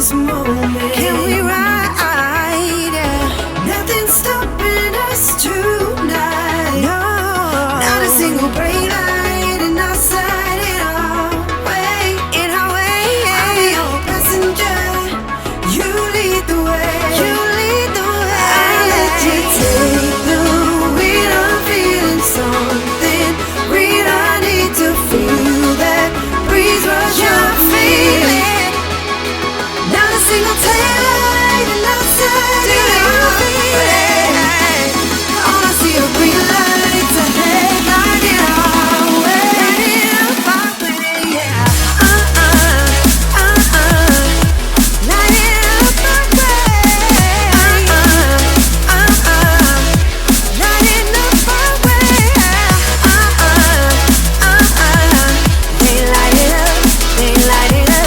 this moment. Can we ride? Nothing's stopping us tonight. No, not a single brake light in our sight. In our way, I'll be your passenger. You lead the way. You lead the way. I'll let you take the wheel. I'm feeling something real. I need to feel that breeze rush. You're feeling. Not a single taillight in our sight. All I see are green lights ahead. Light it our way. Light it up our way, yeah. Light it up our way. Light it up our way. They light it up. They light it up.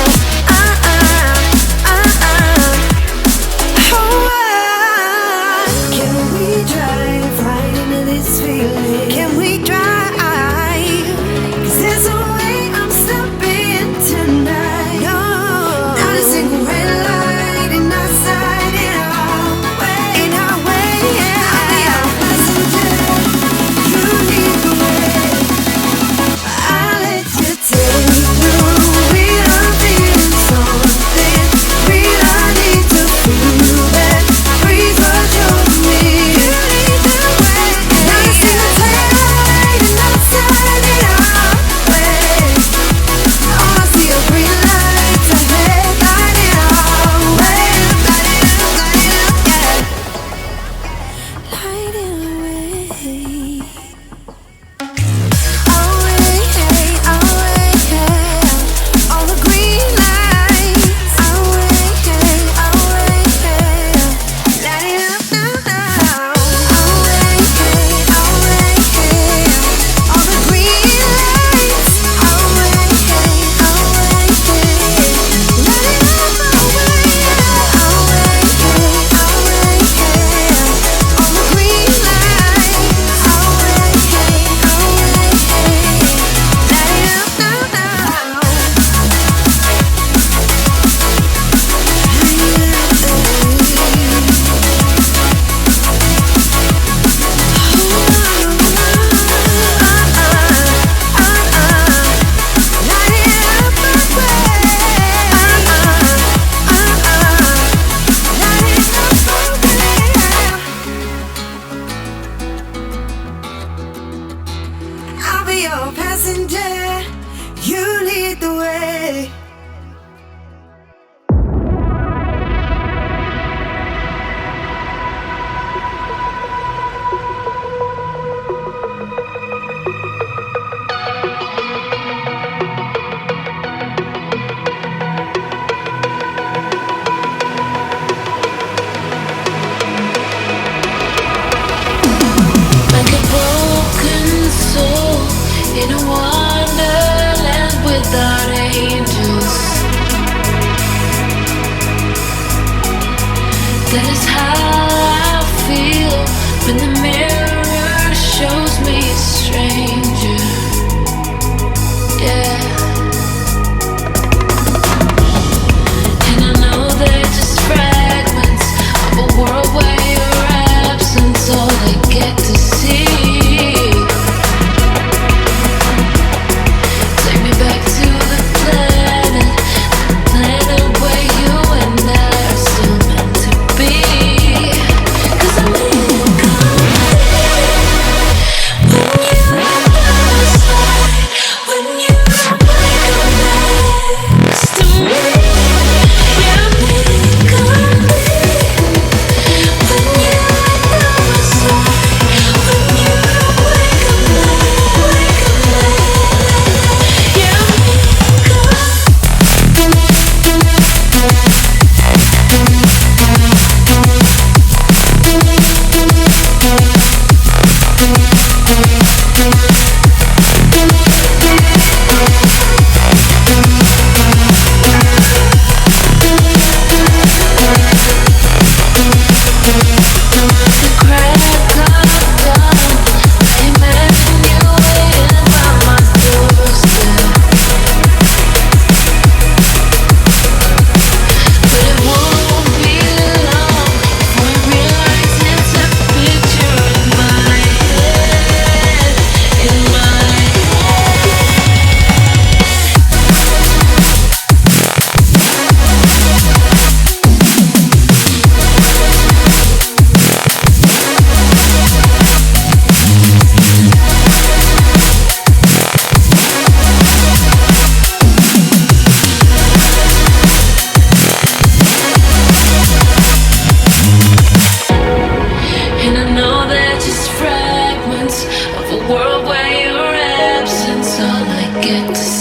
Can we drive right into this feeling? Can we drive? 'Cause there's no way I'm stopping tonight. No, not a single red light in our sight. In our way, yeah. I'll be your passenger. You lead the way. I'll let you take the wheel. I'm feeling something real. I need to feel that breeze rush over me. You lead the way. Not a single taillight in our sight. In our way, all I see are green lights ahead. Light it our way. Light it up, yeah. Light it away. Away, all the green lights. Away, light it up now. Away, all the green lights. Away, light it up all the green lights. Light it up now. I'll be your passenger. You lead the way. Like a broken soul in a wonderland without angels. world where your absence all I get to